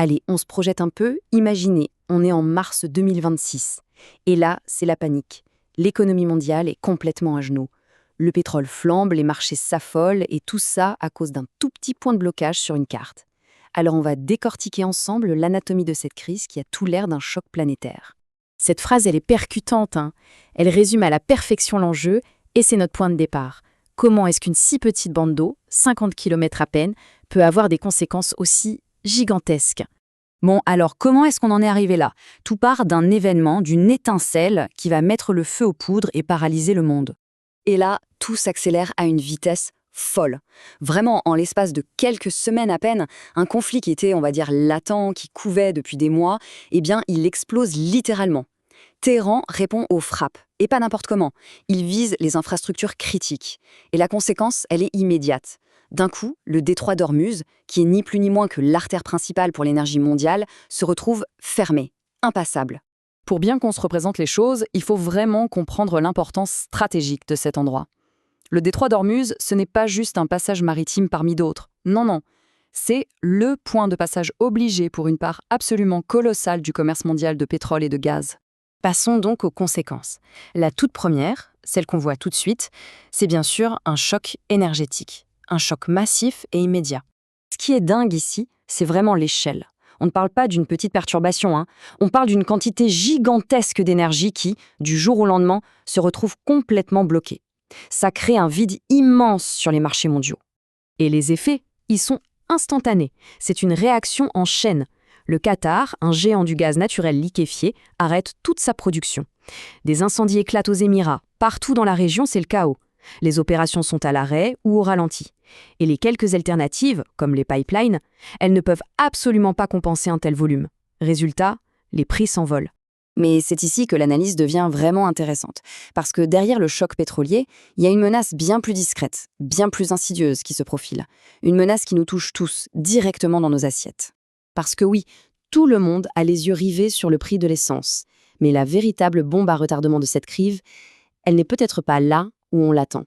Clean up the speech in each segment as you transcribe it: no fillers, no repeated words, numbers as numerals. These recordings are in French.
Allez, on se projette un peu. Imaginez, on est en mars 2026. Et là, c'est la panique. L'économie mondiale est complètement à genoux. Le pétrole flambe, les marchés s'affolent, et tout ça à cause d'un tout petit point de blocage sur une carte. Alors on va décortiquer ensemble l'anatomie de cette crise qui a tout l'air d'un choc planétaire. Cette phrase, elle est percutante, hein. Elle résume à la perfection l'enjeu, et c'est notre point de départ. Comment est-ce qu'une si petite bande d'eau, 50 km à peine, peut avoir des conséquences aussi gigantesques? Bon, alors comment est-ce qu'on en est arrivé là? Tout part d'un événement, d'une étincelle qui va mettre le feu aux poudres et paralyser le monde. Et là, tout s'accélère à une vitesse folle. Vraiment, en l'espace de quelques semaines à peine, un conflit qui était, on va dire, latent, qui couvait depuis des mois, eh bien, il explose littéralement. Téhéran répond aux frappes, et pas n'importe comment. Il vise les infrastructures critiques. Et la conséquence, elle est immédiate. D'un coup, le détroit d'Ormuz, qui est ni plus ni moins que l'artère principale pour l'énergie mondiale, se retrouve fermé, impassable. Pour bien qu'on se représente les choses, il faut vraiment comprendre l'importance stratégique de cet endroit. Le détroit d'Ormuz, ce n'est pas juste un passage maritime parmi d'autres. Non, non. C'est le point de passage obligé pour une part absolument colossale du commerce mondial de pétrole et de gaz. Passons donc aux conséquences. La toute première, celle qu'on voit tout de suite, c'est bien sûr un choc énergétique. Un choc massif et immédiat. Ce qui est dingue ici, c'est vraiment l'échelle. On ne parle pas d'une petite perturbation, hein. On parle d'une quantité gigantesque d'énergie qui, du jour au lendemain, se retrouve complètement bloquée. Ça crée un vide immense sur les marchés mondiaux. Et les effets, ils sont instantanés. C'est une réaction en chaîne. Le Qatar, un géant du gaz naturel liquéfié, arrête toute sa production. Des incendies éclatent aux Émirats. Partout dans la région, c'est le chaos. Les opérations sont à l'arrêt ou au ralenti. Et les quelques alternatives, comme les pipelines, elles ne peuvent absolument pas compenser un tel volume. Résultat, les prix s'envolent. Mais c'est ici que l'analyse devient vraiment intéressante. Parce que derrière le choc pétrolier, il y a une menace bien plus discrète, bien plus insidieuse qui se profile. Une menace qui nous touche tous, directement dans nos assiettes. Parce que oui, tout le monde a les yeux rivés sur le prix de l'essence. Mais la véritable bombe à retardement de cette crise, elle n'est peut-être pas là où on l'attend.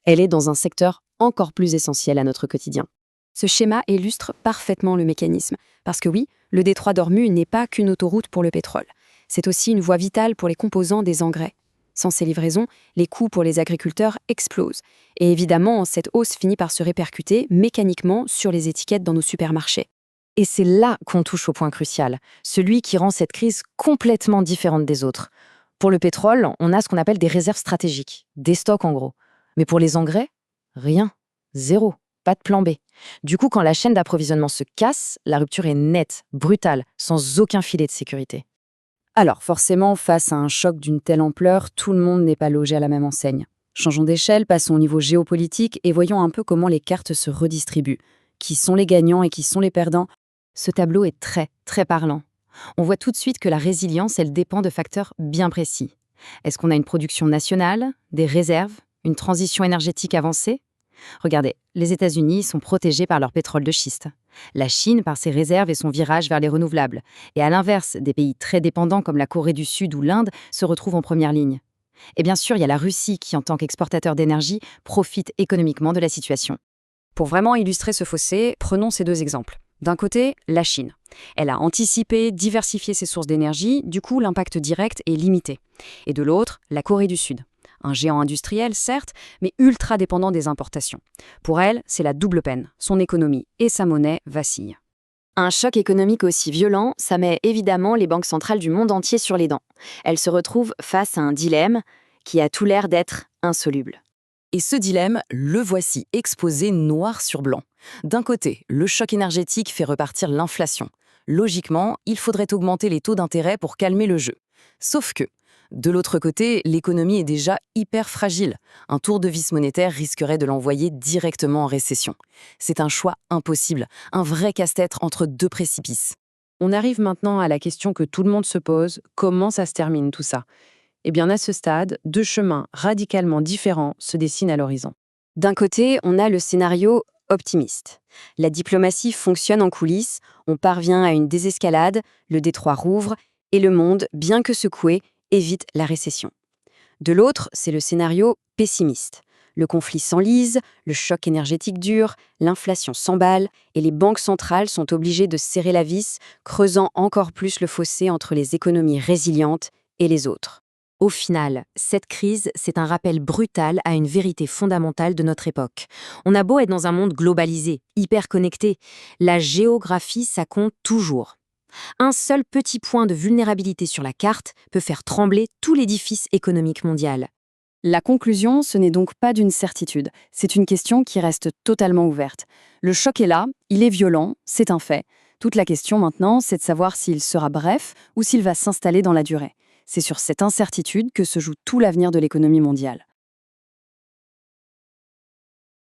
Elle est dans un secteur encore plus essentiel à notre quotidien. Ce schéma illustre parfaitement le mécanisme. Parce que oui, le détroit d'Ormuz n'est pas qu'une autoroute pour le pétrole. C'est aussi une voie vitale pour les composants des engrais. Sans ces livraisons, les coûts pour les agriculteurs explosent. Et évidemment, cette hausse finit par se répercuter mécaniquement sur les étiquettes dans nos supermarchés. Et c'est là qu'on touche au point crucial, celui qui rend cette crise complètement différente des autres. Pour le pétrole, on a ce qu'on appelle des réserves stratégiques, des stocks en gros. Mais pour les engrais, rien, zéro, pas de plan B. Du coup, quand la chaîne d'approvisionnement se casse, la rupture est nette, brutale, sans aucun filet de sécurité. Alors forcément, face à un choc d'une telle ampleur, tout le monde n'est pas logé à la même enseigne. Changeons d'échelle, passons au niveau géopolitique et voyons un peu comment les cartes se redistribuent. Qui sont les gagnants et qui sont les perdants? Ce tableau est très, très parlant. On voit tout de suite que la résilience, elle dépend de facteurs bien précis. Est-ce qu'on a une production nationale, des réserves, une transition énergétique avancée? Regardez, les États-Unis sont protégés par leur pétrole de schiste. La Chine par ses réserves et son virage vers les renouvelables. Et à l'inverse, des pays très dépendants comme la Corée du Sud ou l'Inde se retrouvent en première ligne. Et bien sûr, il y a la Russie qui, en tant qu'exportateur d'énergie, profite économiquement de la situation. Pour vraiment illustrer ce fossé, prenons ces deux exemples. D'un côté, la Chine. Elle a anticipé, diversifié ses sources d'énergie, du coup l'impact direct est limité. Et de l'autre, la Corée du Sud. Un géant industriel, certes, mais ultra dépendant des importations. Pour elle, c'est la double peine. Son économie et sa monnaie vacillent. Un choc économique aussi violent, ça met évidemment les banques centrales du monde entier sur les dents. Elles se retrouvent face à un dilemme qui a tout l'air d'être insoluble. Et ce dilemme, le voici exposé noir sur blanc. D'un côté, le choc énergétique fait repartir l'inflation. Logiquement, il faudrait augmenter les taux d'intérêt pour calmer le jeu. Sauf que, de l'autre côté, l'économie est déjà hyper fragile. Un tour de vis monétaire risquerait de l'envoyer directement en récession. C'est un choix impossible, un vrai casse-tête entre deux précipices. On arrive maintenant à la question que tout le monde se pose, comment ça se termine tout ça? Eh bien, à ce stade, deux chemins radicalement différents se dessinent à l'horizon. D'un côté, on a le scénario optimiste. La diplomatie fonctionne en coulisses, on parvient à une désescalade, le détroit rouvre, et le monde, bien que secoué, évite la récession. De l'autre, c'est le scénario pessimiste. Le conflit s'enlise, le choc énergétique dure, l'inflation s'emballe et les banques centrales sont obligées de serrer la vis, creusant encore plus le fossé entre les économies résilientes et les autres. Au final, cette crise, c'est un rappel brutal à une vérité fondamentale de notre époque. On a beau être dans un monde globalisé, hyper connecté, la géographie, ça compte toujours. Un seul petit point de vulnérabilité sur la carte peut faire trembler tout l'édifice économique mondial. La conclusion, ce n'est donc pas d'une certitude, c'est une question qui reste totalement ouverte. Le choc est là, il est violent, c'est un fait. Toute la question maintenant, c'est de savoir s'il sera bref ou s'il va s'installer dans la durée. C'est sur cette incertitude que se joue tout l'avenir de l'économie mondiale.